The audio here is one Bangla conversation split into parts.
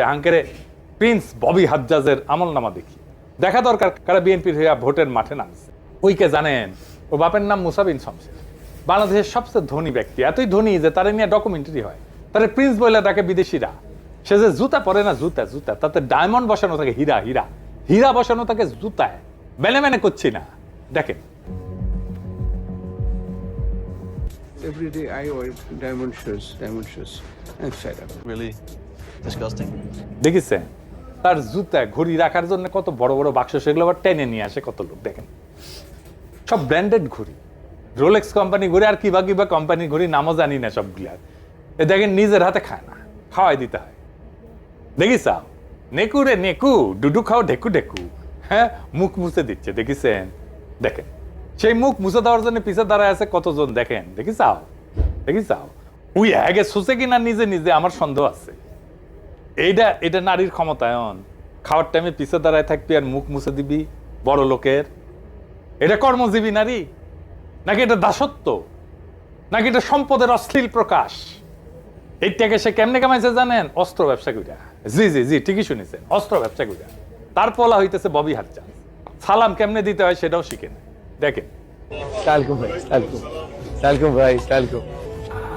হাঙ্কেরে প্রিন্স ববি হাজ্জাজের আমলনামা দেখি, দেখা দরকার কারা বিএনপির হইয়া ভোটের মাঠে নামছে। ওইকে জানেন, ও বাপের নাম মুসা বিন শমসের, বাংলাদেশের সবচেয়ে ধনী ব্যক্তি, এতই ধনী যে তারে নিয়ে ডকুমেন্টারি হয়, তারে প্রিন্স বলে ডাকে বিদেশিরা। সে যে জুতা পরে না, জুতা জুতা, তাতে ডায়মন্ড বসানো থাকে, হীরা হীরা হীরা বসানো থাকে জুতায়, মেনে মেনে করছি না। দেখেন Every day I wear diamond shoes. I'm fed up. Really disgusting. দেখেছেন তার জুতা ঘড়ি রাখার জন্য কত বড় বড় বাক্স, সেগুলো আবার টেনে নিয়ে আসে কত লোক। দেখেন সব ব্র্যান্ডেড ঘড়ি, রোলেক্স কোম্পানি ঘড়ি আর কিবা কিবা কোম্পানির ঘড়ি, নামও জানি না সবগুলার। এ দেখেন নিজের হাতে খায় না, খাওয়াই দিতে হয়। দেখিস নেকু রে নেকু, ডুডু খাও ঢেকু ঢেকু, হ্যাঁ মুখ মুছে দিচ্ছে। দেখিছেন, দেখেন সেই মুখ মুছে দেওয়ার জন্য পিছে দাঁড়ায় আছে কতজন, দেখেন দেখিসাও উই হ্যাগে সুসে কিনা নিজে নিজে, আমার সন্দেহ আছে। এটা নারীর ক্ষমতায়ন, খাওয়ার টাইমে পিছে দাঁড়ায় থাকবি আর মুখ মুছে দিবি বড় লোকের। এটা কর্মজীবী নারী নাকি এটা দাসত্ব, নাকি এটা সম্পদের অশ্লীল প্রকাশ? এইটাকে সে কেমনে কামাইছে জানেন? অস্ত্র ব্যবসা কইরা। জি জি জি ঠিকই শুনেছেন, অস্ত্র ব্যবসা কইরা। তার পলা হইতেছে ববি হাজ্জাজ। সালাম কেমনে দিতে হয় সেটাও শিখে নেয়। দেখেন Salcom ভাই, salcom.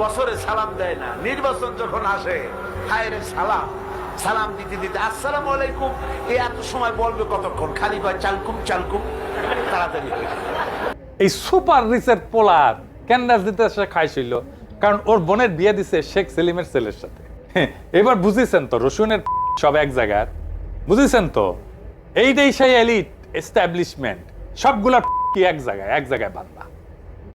বছরে সালাম দেয় না, নির্বাচন যখন আসে হায় রে সালাম, সালাম দিতে দিতে আসসালামু আলাইকুম, এই এত সময় বলবে কতক্ষণ, খালি কয় চালকুম চালকুম, তাড়াতাড়ি হয়ে যায়। এই সুপার রিচের পোলার ক্যান্ডাস দিতে সে খাইছিল, কারণ ওর বোনের বিয়ে দিছে শেখ সেলিমের ছেলের সাথে। এবার বুঝেছেন তো রসুনের সব এক জায়গার, বুঝেছেন তো? এইটাই সেই এলিট এস্টাবলিশমেন্ট, সবগুলা কি এক জায়গায় বান্দা।